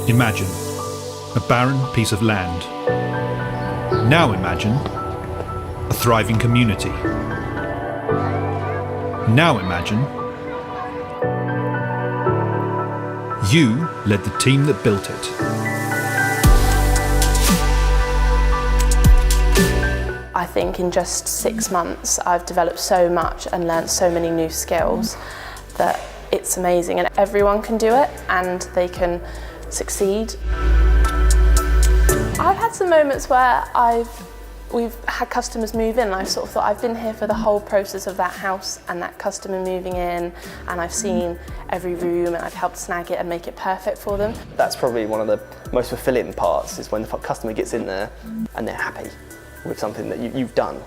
Imagine a barren piece of land. Now imagine a thriving community. Now imagine you led the team that built it. I think in just 6 months I've developed so much and learnt so many new skills that it's amazing, and everyone can do it and they can succeed. I've had some moments where we've had customers move in and I've sort of thought I've been here for the whole process of that house and that customer moving in, and I've seen every room and I've helped snag it and make it perfect for them. That's probably one of the most fulfilling parts, is when the customer gets in there and they're happy with something that you've done.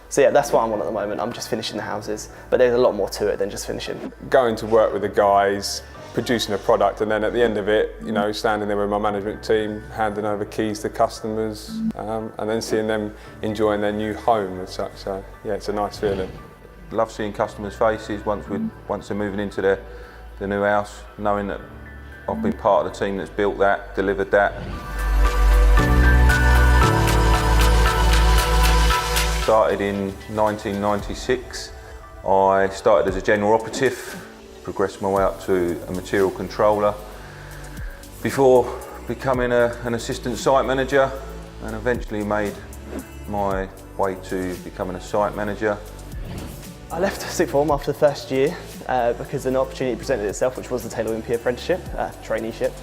So yeah, that's what I'm on at the moment. I'm just finishing the houses, but there's a lot more to it than just finishing. Going to work with the guys, producing a product, and then at the end of it, you know, standing there with my management team, handing over keys to customers, and then seeing them enjoying their new home and such. So yeah, it's a nice feeling. Love seeing customers' faces once they're moving into the new house, knowing that I've been part of the team that's built that, delivered that. Started in 1996. I started as a general operative, progressed my way up to a material controller before becoming an assistant site manager, and eventually made my way to becoming a site manager. I left sixth form after the first year because an opportunity presented itself, which was the Taylor Wimpey apprenticeship, traineeship.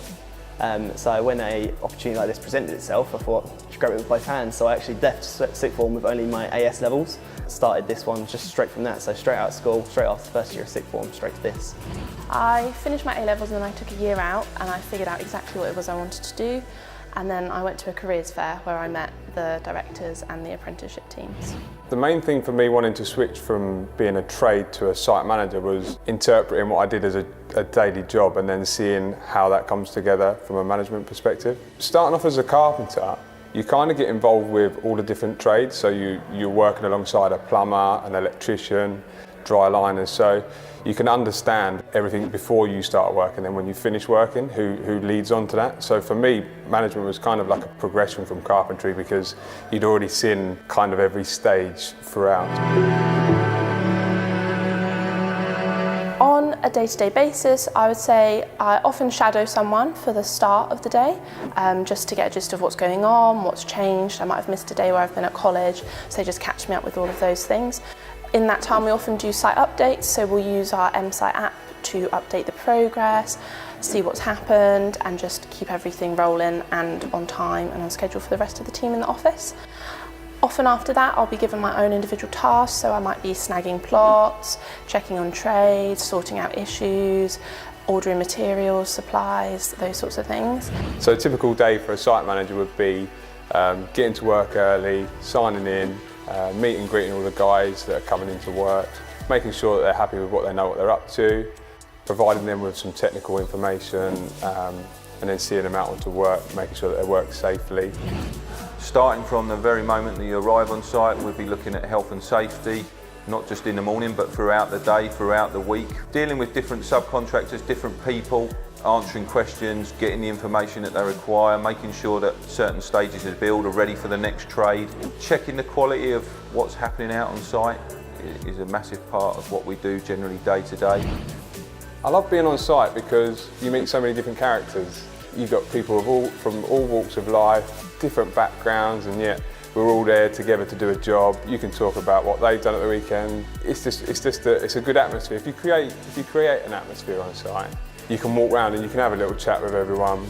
So when an opportunity like this presented itself, I thought I should grab it with both hands. So I actually left sixth form with only my AS levels. Started this one just straight from that, so straight out of school, straight after the first year of sixth form, straight to this. I finished my A-levels and then I took a year out and I figured out exactly what it was I wanted to do, and then I went to a careers fair where I met the directors and the apprenticeship teams. The main thing for me wanting to switch from being a trade to a site manager was interpreting what I did as a daily job and then seeing how that comes together from a management perspective. Starting off as a carpenter, you kind of get involved with all the different trades, so you're working alongside a plumber, an electrician, dry liners, so you can understand everything before you start work, and then when you finish working, who leads on to that. So for me, management was kind of like a progression from carpentry, because you'd already seen kind of every stage throughout. On a day-to-day basis, I would say I often shadow someone for the start of the day, just to get a gist of what's going on, what's changed. I might have missed a day where I've been at college, so they just catch me up with all of those things. In that time, we often do site updates, so we'll use our M-Site app to update the progress, see what's happened, and just keep everything rolling and on time and on schedule for the rest of the team in the office. Often after that, I'll be given my own individual tasks, so I might be snagging plots, checking on trades, sorting out issues, ordering materials, supplies, those sorts of things. So a typical day for a site manager would be getting to work early, signing in, meet and greeting all the guys that are coming into work, making sure that they're happy with what they know what they're up to, providing them with some technical information, and then seeing them out onto work, making sure that they work safely. Starting from the very moment that you arrive on site, we'll be looking at health and safety, not just in the morning, but throughout the day, throughout the week. Dealing with different subcontractors, different people, answering questions, getting the information that they require, making sure that certain stages of the build are ready for the next trade. Checking the quality of what's happening out on site is a massive part of what we do generally day to day. I love being on site because you meet so many different characters. You've got people from all walks of life, different backgrounds, and yet we're all there together to do a job. You can talk about what they've done at the weekend. It's a good atmosphere. If you create an atmosphere on site, you can walk around and you can have a little chat with everyone,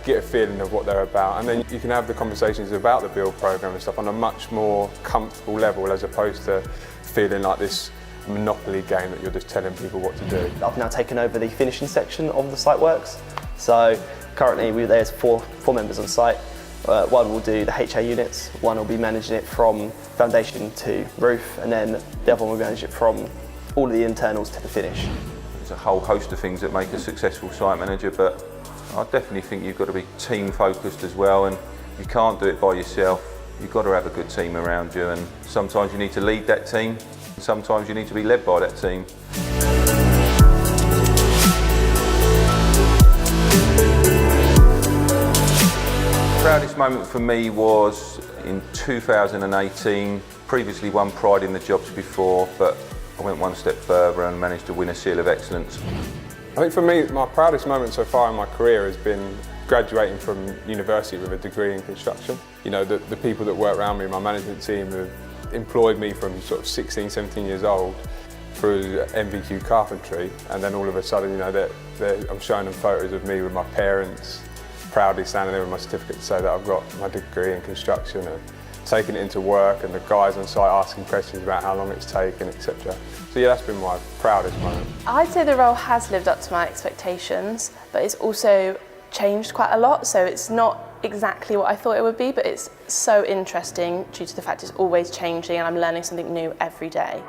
get a feeling of what they're about, and then you can have the conversations about the build program and stuff on a much more comfortable level, as opposed to feeling like this monopoly game that you're just telling people what to do. I've now taken over the finishing section of the site works. So currently there's four members on site. One will do the HA units, one will be managing it from foundation to roof, and then the other one will manage it from all of the internals to the finish. There's a whole host of things that make a successful site manager, but I definitely think you've got to be team focused as well, and you can't do it by yourself. You've got to have a good team around you, and sometimes you need to lead that team, and sometimes you need to be led by that team. proudest moment for me was in 2018. Previously won Pride in the Jobs before, but I went one step further and managed to win a Seal of Excellence. I think for me, my proudest moment so far in my career has been graduating from university with a degree in construction. You know, the people that work around me, my management team, have employed me from sort of 16, 17 years old through MVQ carpentry, and then all of a sudden, you know, I'm showing them photos of me with my parents, proudly standing there with my certificate to say that I've got my degree in construction, and taking it into work, and the guys on site asking questions about how long it's taken, etc. So yeah, that's been my proudest moment. I'd say the role has lived up to my expectations, but it's also changed quite a lot, so it's not exactly what I thought it would be, but it's so interesting due to the fact it's always changing and I'm learning something new every day.